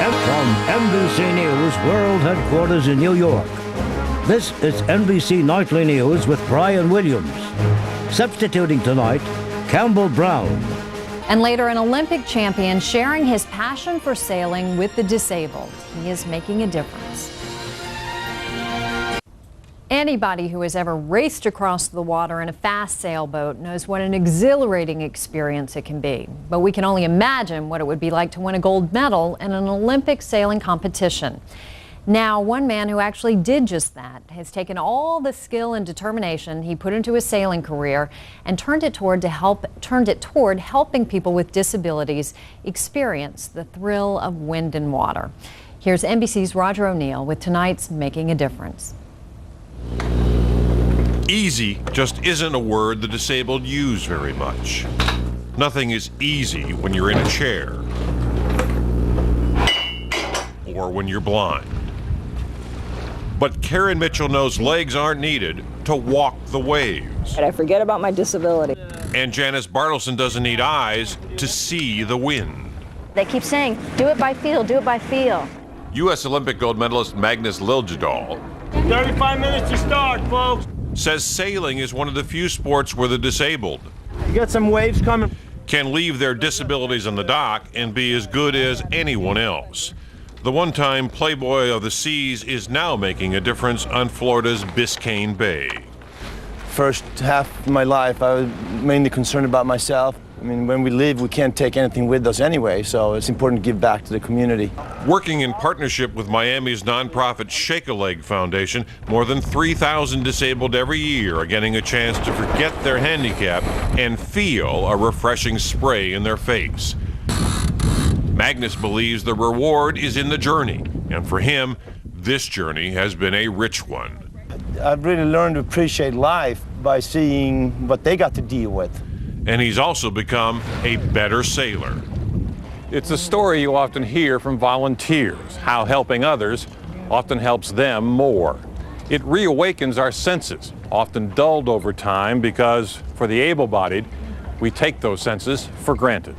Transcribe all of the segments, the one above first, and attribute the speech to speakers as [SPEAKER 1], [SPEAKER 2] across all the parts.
[SPEAKER 1] And from NBC News World Headquarters in New York, this is NBC Nightly News with Brian Williams. Substituting tonight, Campbell Brown.
[SPEAKER 2] And later, an Olympic champion sharing his passion for sailing with the disabled. He is making a difference. Anybody who has ever raced across the water in a fast sailboat knows what an exhilarating experience it can be. But we can only imagine what it would be like to win a gold medal in an Olympic sailing competition. Now, one man who actually did just that has taken all the skill and determination he put into his sailing career and turned it toward helping people with disabilities experience the thrill of wind and water. Here's NBC's Roger O'Neill with tonight's Making a Difference.
[SPEAKER 3] Easy just isn't a word the disabled use very much. Nothing is easy when you're in a chair or when you're blind. But Karen Mitchell knows legs aren't needed to walk the waves.
[SPEAKER 4] I forget about my disability.
[SPEAKER 3] And Janice Bartleson doesn't need eyes to see the wind.
[SPEAKER 5] They keep saying, do it by feel, do it by feel.
[SPEAKER 3] U.S. Olympic gold medalist Magnus Liljedahl
[SPEAKER 6] 35 minutes to start, folks.
[SPEAKER 3] Says sailing is one of the few sports where the disabled
[SPEAKER 6] You got some waves coming.
[SPEAKER 3] can leave their disabilities on the dock and be as good as anyone else. The one-time Playboy of the Seas is now making a difference on Florida's Biscayne Bay.
[SPEAKER 7] First half of my life, I was mainly concerned about myself. I mean, when we leave, we can't take anything with us anyway, so it's important to give back to the community.
[SPEAKER 3] Working in partnership with Miami's nonprofit Shake a Leg Foundation, more than 3,000 disabled every year are getting a chance to forget their handicap and feel a refreshing spray in their face. Magnus believes the reward is in the journey, and for him, this journey has been a rich one.
[SPEAKER 7] I've really learned to appreciate life by seeing what they got to deal with.
[SPEAKER 3] And he's also become a better sailor.
[SPEAKER 8] It's a story you often hear from volunteers, how helping others often helps them more. It reawakens our senses, often dulled over time because, for the able-bodied, we take those senses for granted.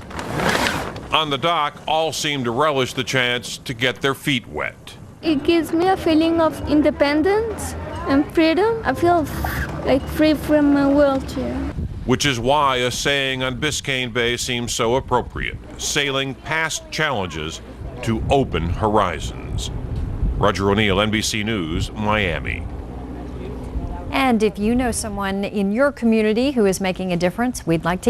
[SPEAKER 3] On the dock, all seem to relish the chance to get their feet wet.
[SPEAKER 9] It gives me a feeling of independence and freedom. I feel like free from my wheelchair.
[SPEAKER 3] Which is why a saying on Biscayne Bay seems so appropriate: sailing past challenges to open horizons. Roger O'Neill, NBC News, Miami.
[SPEAKER 2] And if you know someone in your community who is making a difference, we'd like to